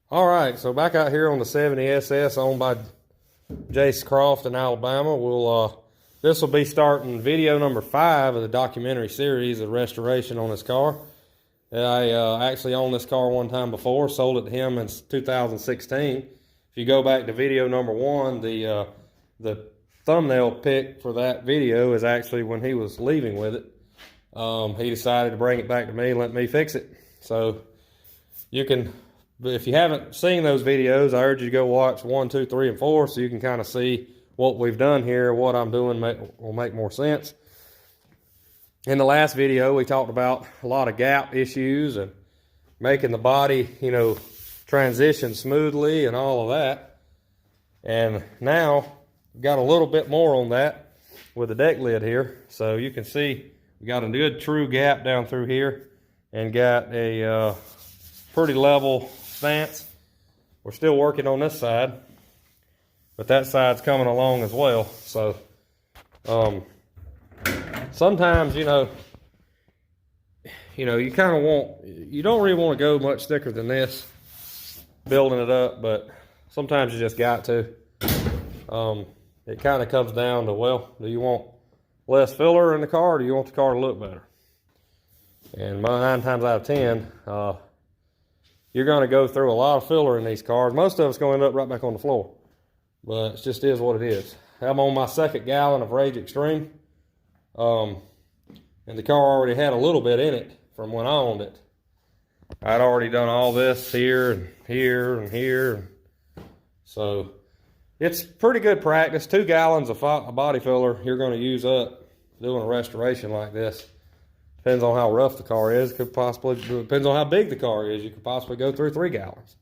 All right, so back out here on the 70 SS owned by Jayce Croft in Alabama. This will be starting video number 5 of the documentary series of restoration on this car. I actually owned this car one time before, sold it to him in 2016. If you go back to video number 1, the thumbnail pic for that video is actually when he was leaving with it. He decided to bring it back to me and let me fix it. So you can, if you haven't seen those videos, I urge you to go watch 1, 2, 3, and 4 so you can kind of see what we've done here. What I'm doing will make more sense. In the last video, we talked about a lot of gap issues and making the body, transition smoothly and all of that. And now we've got a little bit more on that with the deck lid here. So you can see we got a good true gap down through here and got a pretty level stance. We're still working on this side, but that side's coming along as well. So sometimes, you kind of you don't really want to go much thicker than this, building it up, but sometimes you just got to. It kind of comes down to, well, do you want less filler in the car, or do you want the car to look better? And 9 times out of 10, you're going to go through a lot of filler in these cars. Most of it's going to end up right back on the floor, but it just is what it is. I'm on my 2nd gallon of Rage Extreme. And the car already had a little bit in it from when I owned it. I'd already done all this here and here and here. So it's pretty good practice. 2 gallons of body filler you're going to use up doing a restoration like this. Depends on how rough the car is. Depends on how big the car is. You could possibly go through 3 gallons.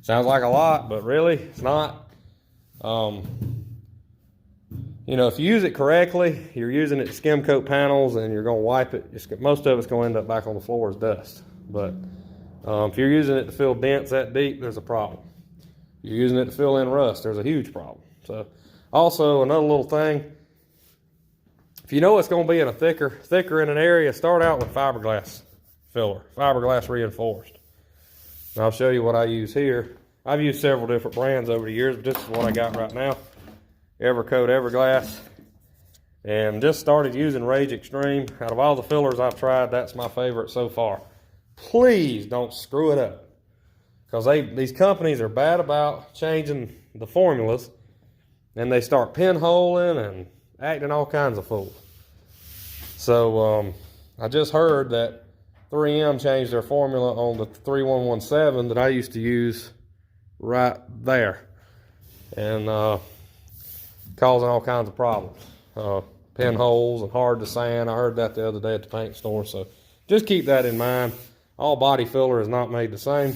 Sounds like a lot, but really it's not. If you use it correctly, you're using it to skim coat panels and you're going to wipe it. Most of it's going to end up back on the floor as dust. But if you're using it to fill dents that deep, there's a problem. If you're using it to fill in rust, there's a huge problem. So also another little thing, if you know it's going to be in a thicker in an area, start out with fiberglass filler, fiberglass reinforced. And I'll show you what I use here. I've used several different brands over the years, but this is what I got right now. Evercoat Everglass, and just started using Rage Extreme. Out of all the fillers I've tried, that's my favorite so far. Please don't screw it up, because these companies are bad about changing the formulas, and they start pinholing and acting all kinds of fools. So I just heard that 3M changed their formula on the 3117 that I used to use right there, and causing all kinds of problems. Pinholes and hard to sand. I heard that the other day at the paint store. So just keep that in mind. All body filler is not made the same.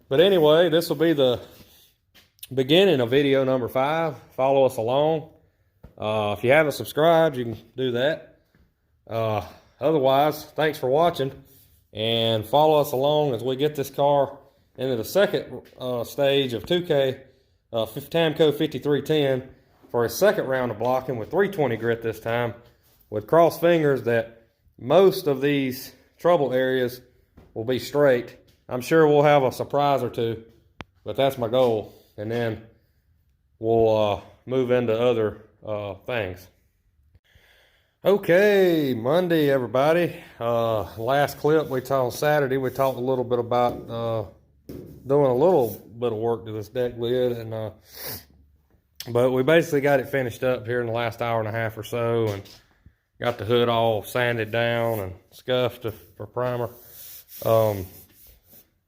But anyway, this will be the beginning of video number 5. Follow us along. If you haven't subscribed, you can do that. Otherwise, thanks for watching. And follow us along as we get this car into the 2nd stage of 2K Tamco 5310. For a 2nd round of blocking with 320 grit this time, with cross fingers that most of these trouble areas will be straight. I'm sure we'll have a surprise or two, but that's my goal. And then we'll move into other things. Okay, Monday, everybody. Last clip we talked on Saturday, we talked a little bit about doing a little bit of work to this deck lid, and but we basically got it finished up here in the last hour and a half or so, and got the hood all sanded down and scuffed for primer.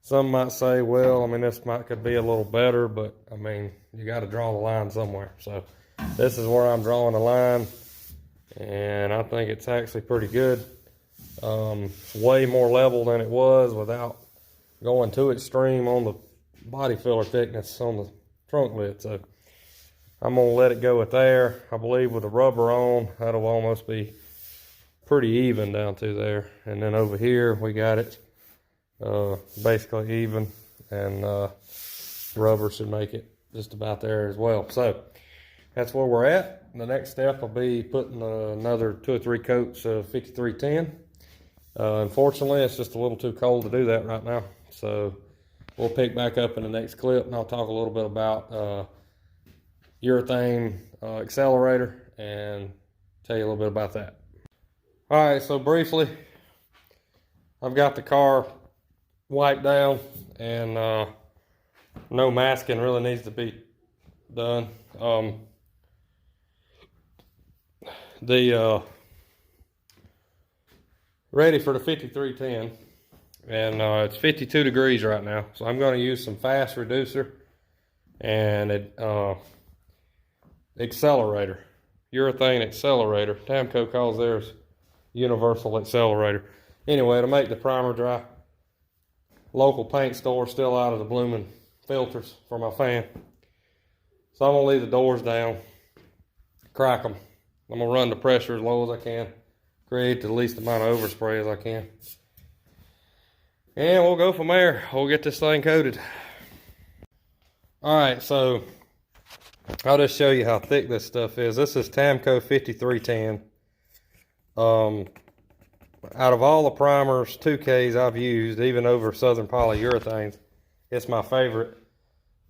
Some might say, well, this could be a little better, but you got to draw the line somewhere. So this is where I'm drawing the line, and I think it's actually pretty good. Way more level than it was without going too extreme on the body filler thickness on the trunk lid. So I'm going to let it go with there. I believe with the rubber on, that'll almost be pretty even down to there. And then over here, we got it basically even, and rubber should make it just about there as well. So that's where we're at. The next step will be putting another 2 or 3 coats of 5310. Unfortunately, it's just a little too cold to do that right now. So we'll pick back up in the next clip, and I'll talk a little bit about urethane accelerator and tell you a little bit about that. All right, so briefly, I've got the car wiped down, and no masking really needs to be done. Ready for the 5310, and it's 52 degrees right now, so I'm going to use some fast reducer and accelerator, urethane accelerator. Tamco calls theirs universal accelerator. Anyway, to make the primer dry, local paint store still out of the blooming filters for my fan. So I'm gonna leave the doors down, crack them. I'm gonna run the pressure as low as I can, create the least amount of overspray as I can. And we'll go from there. We'll get this thing coated. All right, so I'll just show you how thick this stuff is. This is Tamco 5310. Out of all the primers, 2Ks I've used, even over Southern Polyurethanes, it's my favorite.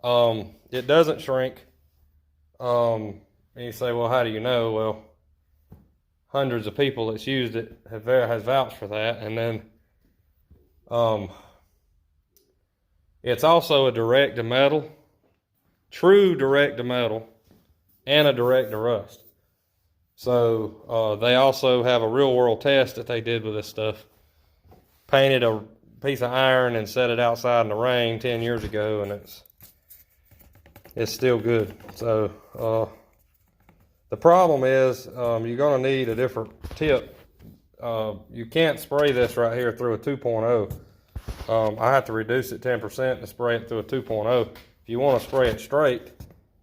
It doesn't shrink. And you say, well, how do you know? Well, hundreds of people that's used it has vouched for that. And then it's also a direct to metal, true direct to metal, and a direct to rust. So they also have a real world test that they did with this stuff. Painted a piece of iron and set it outside in the rain 10 years ago, and it's still good. So the problem is you're going to need a different tip. You can't spray this right here through a 2.0. I have to reduce it 10% to spray it through a 2.0. If you want to spray it straight,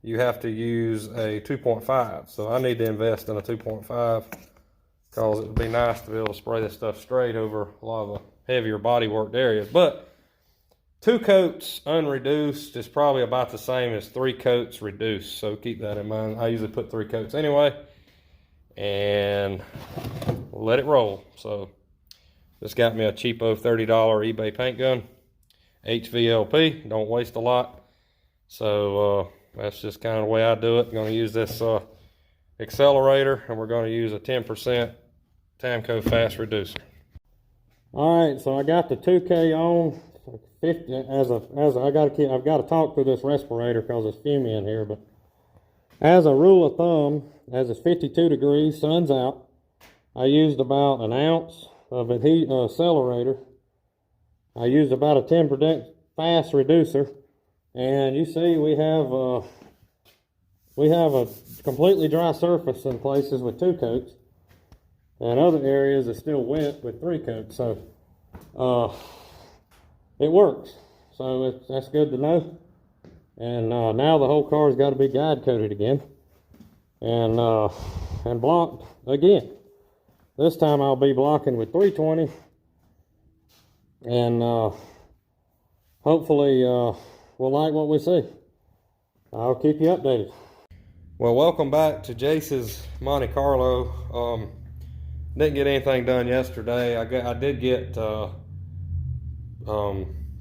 you have to use a 2.5. So I need to invest in a 2.5 because it would be nice to be able to spray this stuff straight over a lot of the heavier bodywork areas. But 2 coats unreduced is probably about the same as 3 coats reduced. So keep that in mind. I usually put 3 coats anyway, and let it roll. So this got me a cheapo $30 eBay paint gun, HVLP, don't waste a lot. So that's just kind of the way I do it. I'm going to use this accelerator, and we're going to use a 10% Tamco fast reducer. All right, so I got the 2K on. 50 I've got to talk through this respirator because it's fuming in here. But as a rule of thumb, as it's 52 degrees, sun's out, I used about an ounce of accelerator. I used about a 10% fast reducer. And you see we have a completely dry surface in places with 2 coats, and other areas are still wet with 3 coats. So it works. So that's good to know. And now the whole car's got to be guide coated again, and blocked again. This time I'll be blocking with 320, and hopefully we'll like what we see. I'll keep you updated. Well, welcome back to Jayce's Monte Carlo. Didn't get anything done yesterday. I did get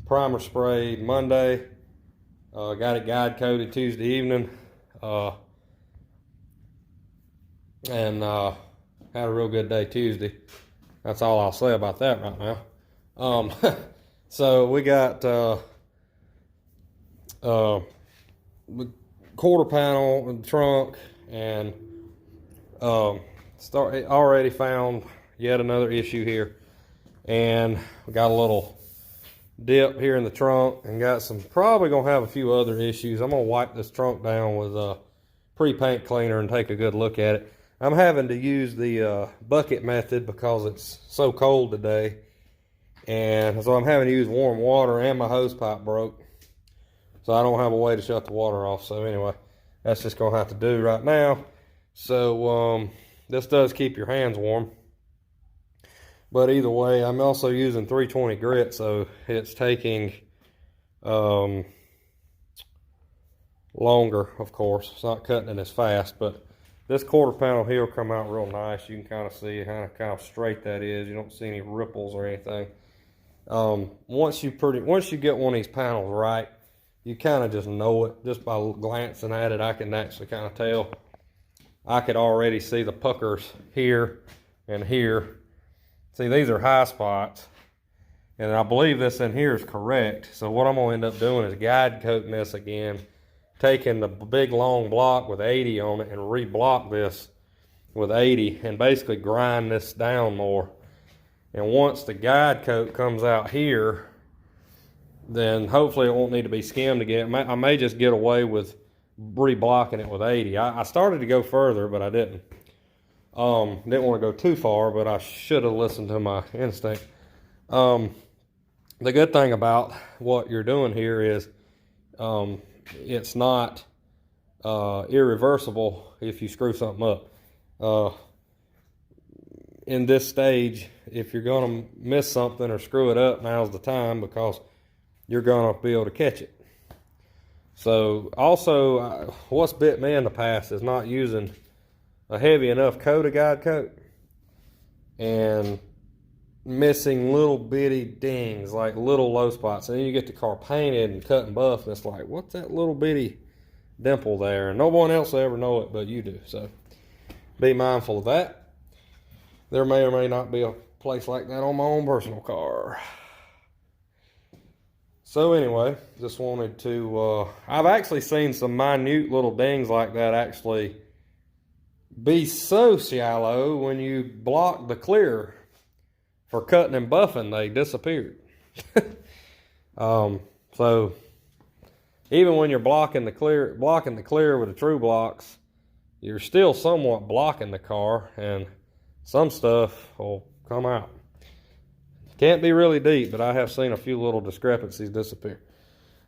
primer sprayed Monday. Got it guide coated Tuesday evening, and had a real good day Tuesday. That's all I'll say about that right now. So we got quarter panel in the trunk, and already found yet another issue here, and we got a little dip here in the trunk, and got probably gonna have a few other issues. I'm gonna wipe this trunk down with a pre-paint cleaner and take a good look at it. I'm having to use the bucket method because it's so cold today, and so I'm having to use warm water, and my hose pipe broke. So I don't have a way to shut the water off. So anyway, that's just gonna have to do right now. So this does keep your hands warm. But either way, I'm also using 320 grit, so it's taking longer, of course. It's not cutting it as fast, but this quarter panel here will come out real nice. You can kind of see how kind of straight that is. You don't see any ripples or anything. Once you get one of these panels right, you kind of just know it just by glancing at it. I can actually kind of tell. I could already see the puckers here and here. See, these are high spots, and I believe this in here is correct. So what I'm gonna end up doing is guide coating this again, taking the big long block with 80 on it and re-block this with 80 and basically grind this down more. And once the guide coat comes out here, then hopefully it won't need to be skimmed again. I may just get away with re-blocking it with 80. I started to go further, but I didn't. Didn't want to go too far, but I should have listened to my instinct. The good thing about what you're doing here is it's not irreversible if you screw something up. In this stage, if you're going to miss something or screw it up, now's the time, because you're going to be able to catch it. So also, what's bit me in the past is not using a heavy enough coat of guide coat and missing little bitty dings, like little low spots. And then you get the car painted and cut and buff, and it's like, what's that little bitty dimple there? And no one else will ever know it, but you do. So be mindful of that. There may or may not be a place like that on my own personal car. So anyway, just wanted to, I've actually seen some minute little dings like that actually be so shallow when you block the clear for cutting and buffing, they disappeared. So even when you're blocking the clear with the true blocks, you're still somewhat blocking the car, and some stuff will come out. Can't be really deep, but I have seen a few little discrepancies disappear.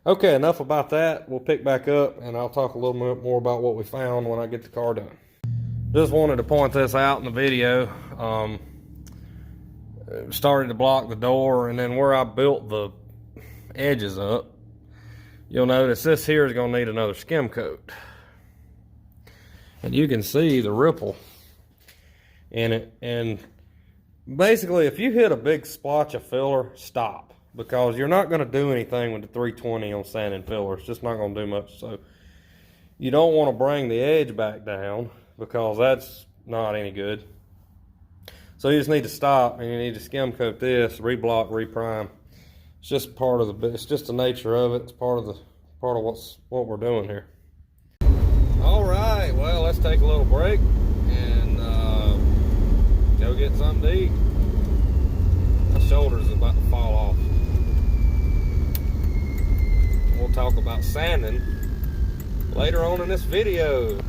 Okay, enough about that. We'll pick back up, and I'll talk a little bit more about what we found when I get the car done. Just wanted to point this out in the video. Started to block the door, and then where I built the edges up, you'll notice this here is going to need another skim coat. And you can see the ripple in it. And basically, if you hit a big splotch of filler, stop, because you're not going to do anything with the 320 on sand and filler. It's just not going to do much. So you don't want to bring the edge back down, because that's not any good. So you just need to stop, and you need to skim coat this, reblock, reprime. It's just part of the, it's just the nature of it. It's part of what we're doing here. All right, well, let's take a little break and go get something to eat. My shoulder's about to fall off. We'll talk about sanding later on in this video.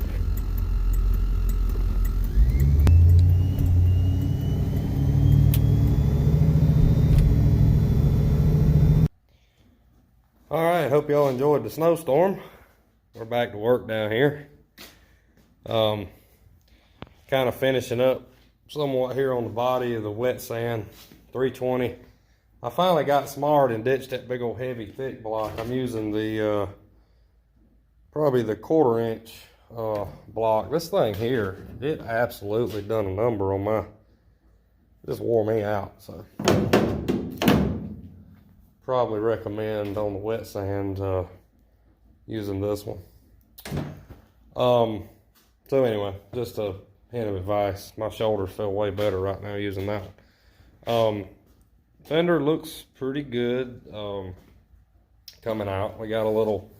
All right, hope y'all enjoyed the snowstorm. We're back to work down here. Kind of finishing up somewhat here on the body of the wet sand 320. I finally got smart and ditched that big old heavy thick block. I'm using the probably the 1/4 inch block. This thing here, it absolutely done a number on my, just wore me out. So probably recommend on the wet sand using this one. So anyway, just a hint of advice. My shoulders feel way better right now using that one. Fender looks pretty good coming out. We got a little,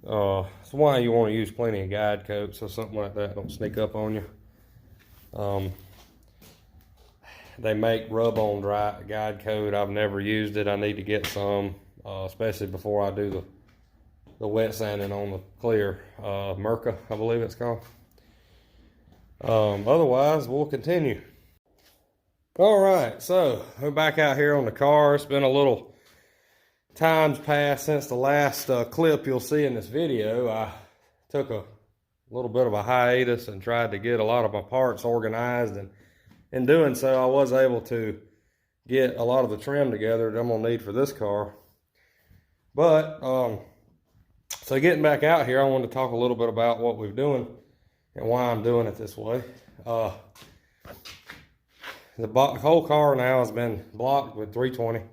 that's why you want to use plenty of guide coat, so something like that don't sneak up on you. They make rub-on dry guide coat. I've never used it. I need to get some, especially before I do the wet sanding on the clear. Merca, I believe it's called. Otherwise, we'll continue. All right, so we're back out here on the car. It's been a little time's passed since the last clip you'll see in this video. I took a little bit of a hiatus and tried to get a lot of my parts organized, and in doing so, I was able to get a lot of the trim together that I'm gonna need for this car. But, so getting back out here, I wanted to talk a little bit about what we're doing and why I'm doing it this way. The whole car now has been blocked with 320.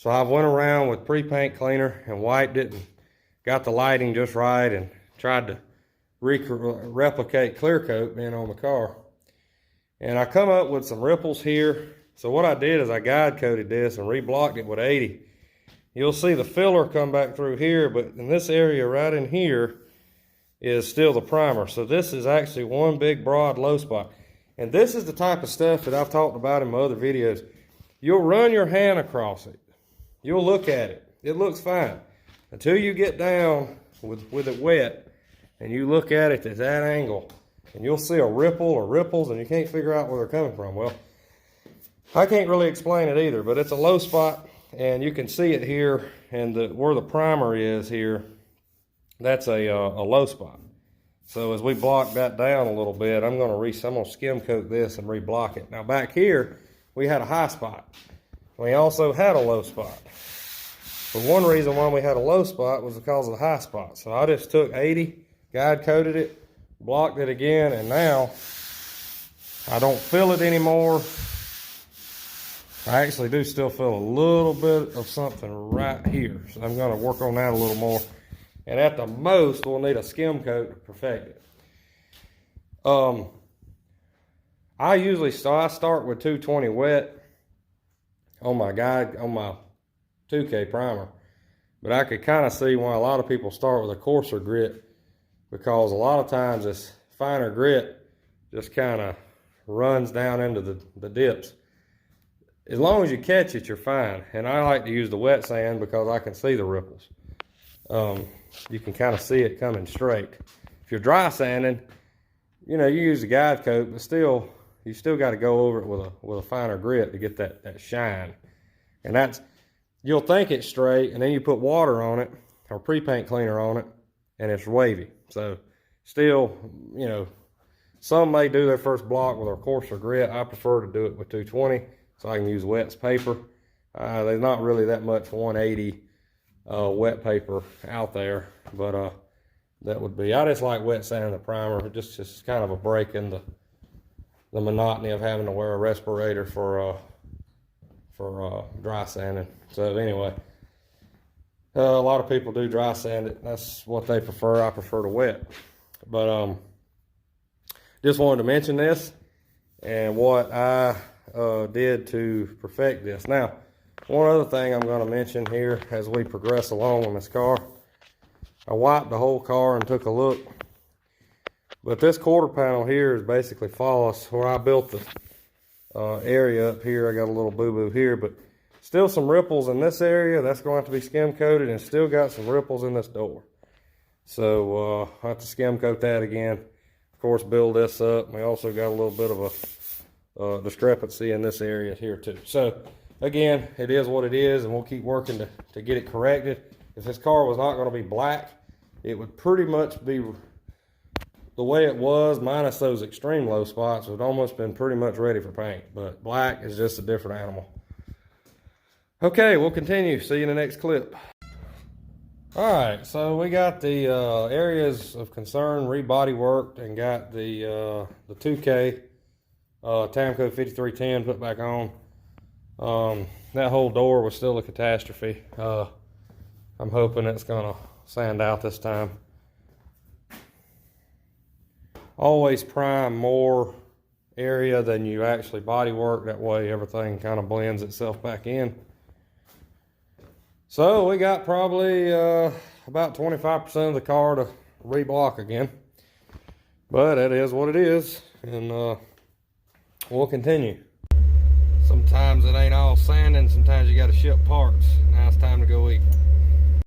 So I've went around with pre-paint cleaner and wiped it and got the lighting just right and tried to replicate clear coat being on the car. And I come up with some ripples here. So what I did is I guide coated this and reblocked it with 80. You'll see the filler come back through here, but in this area right in here is still the primer. So this is actually one big broad low spot. And this is the type of stuff that I've talked about in my other videos. You'll run your hand across it. You'll look at it. It looks fine. Until you get down with it wet and you look at it at that angle and you'll see a ripple or ripples and you can't figure out where they're coming from. Well, I can't really explain it either, but it's a low spot and you can see it here, and where the primer is here, that's a low spot. So as we block that down a little bit, I'm gonna skim coat this and reblock it. Now back here, we had a high spot. We also had a low spot. But one reason why we had a low spot was because of the high spot. So I just took 80, guide coated it, blocked it again, and now I don't fill it anymore. I actually do still feel a little bit of something right here. So I'm gonna work on that a little more. And at the most, we'll need a skim coat to perfect it. I start with 220 wet on my 2K primer. But I could kind of see why a lot of people start with a coarser grit, because a lot of times this finer grit just kind of runs down into the dips. As long as you catch it, you're fine. And I like to use the wet sand because I can see the ripples. You can kind of see it coming straight. If you're dry sanding, you use the guide coat, but you still got to go over it with a finer grit to get that shine. And you'll think it's straight, and then you put water on it or pre-paint cleaner on it, and it's wavy. So still, some may do their first block with a coarser grit. I prefer to do it with 220 so I can use wet paper. There's not really that much 180 wet paper out there, but that would be, I just like wet sanding the primer. It just kind of a break in the monotony of having to wear a respirator for dry sanding. So anyway, a lot of people do dry sand it. That's what they prefer. I prefer to wet. But just wanted to mention this and what I did to perfect this. Now, one other thing I'm going to mention here as we progress along on this car. I wiped the whole car and took a look. But this quarter panel here is basically flawless. Where I built the area up here, I got a little boo-boo here, but still some ripples in this area. That's going to have to be skim coated, and still got some ripples in this door. So I have to skim coat that again. Of course, build this up. We also got a little bit of a discrepancy in this area here too. So again, it is what it is, and we'll keep working to get it corrected. If this car was not going to be black, it would pretty much be the way it was, minus those extreme low spots. It would almost been pretty much ready for paint, but black is just a different animal. Okay, we'll continue. See you in the next clip. All right, so we got the areas of concern rebody worked and got the 2K Tamco 5310 put back on. That whole door was still a catastrophe. I'm hoping it's gonna sand out this time. Always prime more area than you actually body work. That way everything kind of blends itself back in. So we got probably about 25% of the car to reblock again. But it is what it is, and we'll continue. Sometimes it ain't all sanding, sometimes you gotta ship parts. Now it's time to go